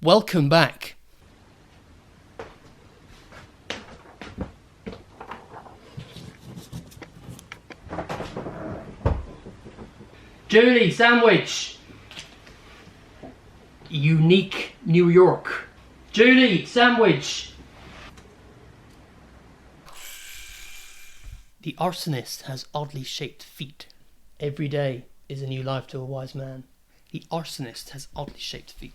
Welcome back. Julie Sandwich. Unique New York. Julie Sandwich. The arsonist has oddly shaped feet. Every day is a new life to a wise man. The arsonist has oddly shaped feet.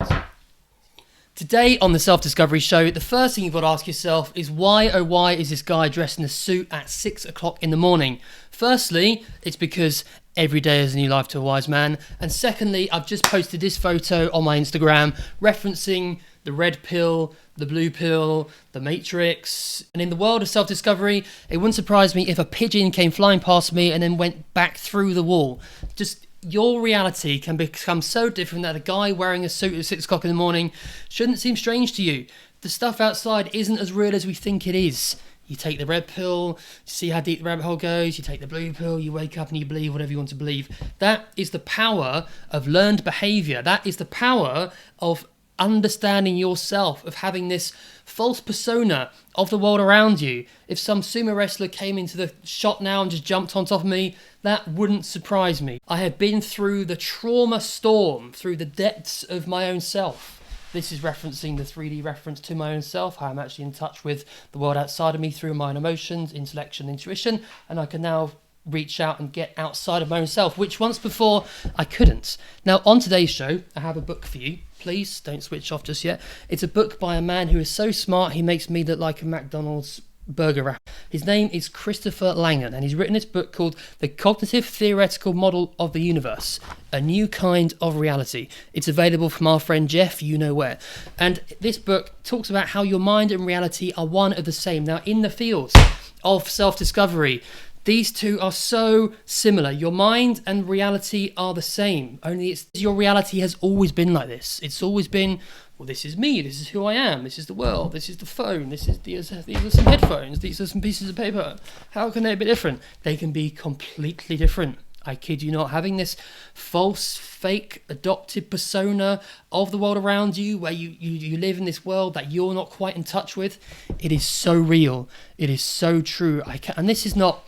Today on the Self-Discovery Show, the first thing you've got to ask yourself is why, oh why, is this guy dressed in a suit at 6 o'clock in the morning? Firstly, it's because every day is a new life to a wise man. And secondly, I've just posted this photo on my Instagram referencing the red pill, the blue pill, the matrix. And in the world of self-discovery, it wouldn't surprise me if a pigeon came flying past me and then went back through the wall. Just your reality can become so different that a guy wearing a suit at 6 o'clock in the morning shouldn't seem strange to you. The stuff outside isn't as real as we think it is. You take the red pill, you see how deep the rabbit hole goes, you take the blue pill, you wake up and you believe whatever you want to believe. That is the power of learned behavior. That is the power of understanding yourself, of having this false persona of the world around you. If some sumo wrestler came into the shot now and just jumped on top of me, that wouldn't surprise me. I have been through the trauma storm, through the depths of my own self. This is referencing the 3D reference to my own self, how I'm actually in touch with the world outside of me through my own emotions, intellect and intuition, and I can now reach out and get outside of my own self, which once before I couldn't. Now on today's show, I have a book for you. Please don't switch off just yet. It's a book by a man who is so smart he makes me look like a McDonald's burger wrapper. His name is Christopher Langan, and he's written this book called The Cognitive Theoretical Model of the Universe, A New Kind of Reality. It's available from our friend Jeff, you know where. And this book talks about how your mind and reality are one of the same. Now in the fields of self-discovery, these two are so similar. Your mind and reality are the same, only your reality has always been like this. It's always been, well, this is me, this is who I am, this is the world, this is the phone, these are some headphones, these are some pieces of paper. How can they be different? They can be completely different. I kid you not. Having this false, fake, adopted persona of the world around you, where you live in this world that you're not quite in touch with, it is so real. It is so true. And this is not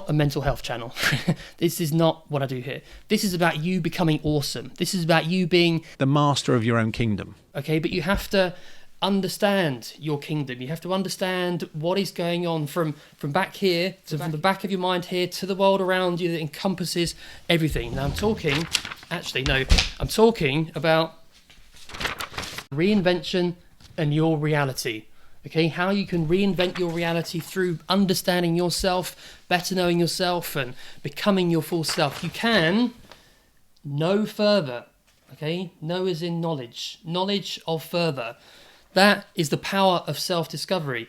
a mental health channel. This is not what I do here. This is about you becoming awesome. This is about you being the master of your own kingdom. Okay, but you have to understand your kingdom. You have to understand what is going on from back here, from the back of your mind here to the world around you that encompasses everything. Now I'm talking about reinvention and your reality. Okay, how you can reinvent your reality through understanding yourself, better knowing yourself, and becoming your full self. You can know further. Okay, know as in knowledge of further. That is the power of self-discovery.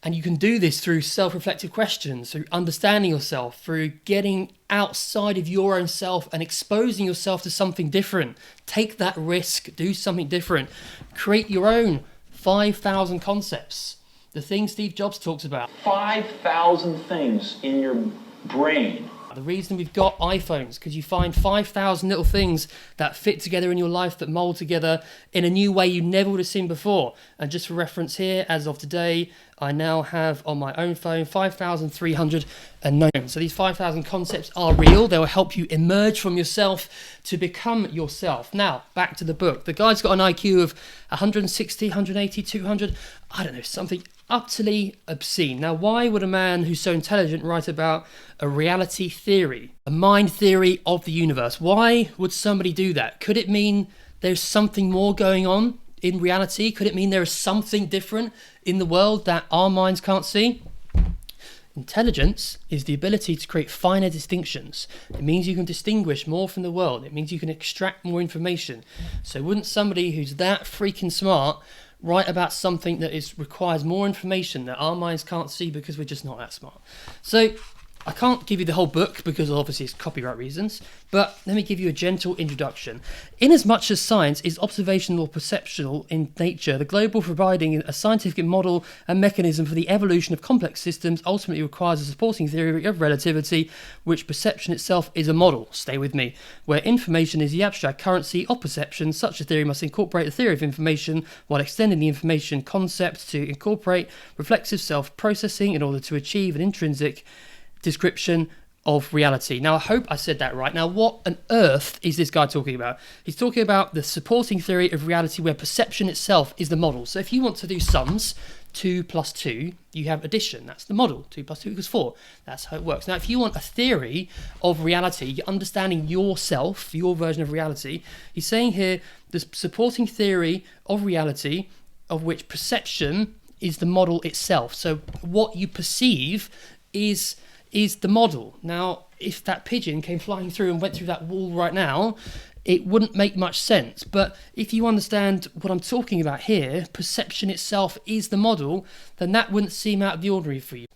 And you can do this through self-reflective questions, through understanding yourself, through getting outside of your own self and exposing yourself to something different. Take that risk, do something different, create your own 5,000 concepts. The thing Steve Jobs talks about. 5,000 things in your brain. The reason we've got iPhones, because you find 5,000 little things that fit together in your life, that mold together in a new way you never would have seen before. And just for reference here, as of today, I now have on my own phone 5,309. So these 5,000 concepts are real. They will help you emerge from yourself to become yourself. Now, back to the book. The guy's got an IQ of 160, 180, 200, I don't know, something utterly obscene. Now, why would a man who's so intelligent write about a reality theory, a mind theory of the universe? Why would somebody do that? Could it mean there's something more going on in reality? Could it mean there is something different in the world that our minds can't see? Intelligence is the ability to create finer distinctions. It means you can distinguish more from the world. It means you can extract more information. So wouldn't somebody who's that freaking smart write about something that requires more information that our minds can't see because we're just not that smart? So I can't give you the whole book because obviously it's copyright reasons, but let me give you a gentle introduction. Inasmuch as science is observational or perceptual in nature, the global providing a scientific model and mechanism for the evolution of complex systems ultimately requires a supporting theory of relativity, which perception itself is a model. Stay with me. Where information is the abstract currency of perception, such a theory must incorporate the theory of information while extending the information concept to incorporate reflexive self-processing in order to achieve an intrinsic description of reality. Now, I hope I said that right. Now, what on earth is this guy talking about? He's talking about the supporting theory of reality where perception itself is the model. So if you want to do sums, 2 plus 2, you have addition. That's the model. 2 plus 2 equals 4. That's how it works. Now, if you want a theory of reality, you're understanding yourself, your version of reality, he's saying here the supporting theory of reality of which perception is the model itself. So what you perceive is the model. Now, if that pigeon came flying through and went through that wall right now, it wouldn't make much sense. But if you understand what I'm talking about here, perception itself is the model, then that wouldn't seem out of the ordinary for you.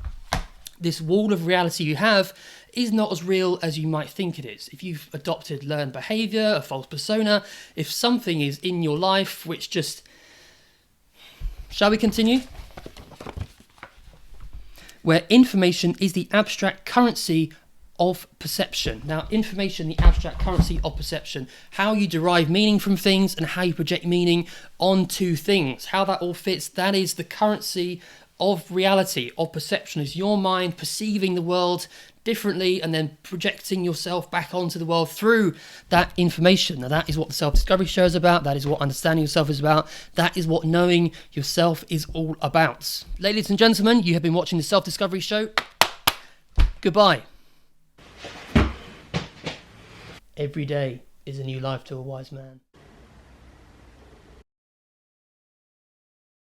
This wall of reality you have is not as real as you might think it is. If you've adopted learned behavior, a false persona, if something is in your life which just... Shall we continue? Where information is the abstract currency of perception. Now, information, the abstract currency of perception, how you derive meaning from things and how you project meaning onto things, how that all fits, that is the currency of reality, of perception, is your mind perceiving the world differently and then projecting yourself back onto the world through that information. Now, that is what the Self-Discovery show is about. That is what understanding yourself is about. That is what knowing yourself is all about. Ladies and gentlemen, you have been watching the Self-Discovery show. Goodbye. Every day is a new life to a wise man.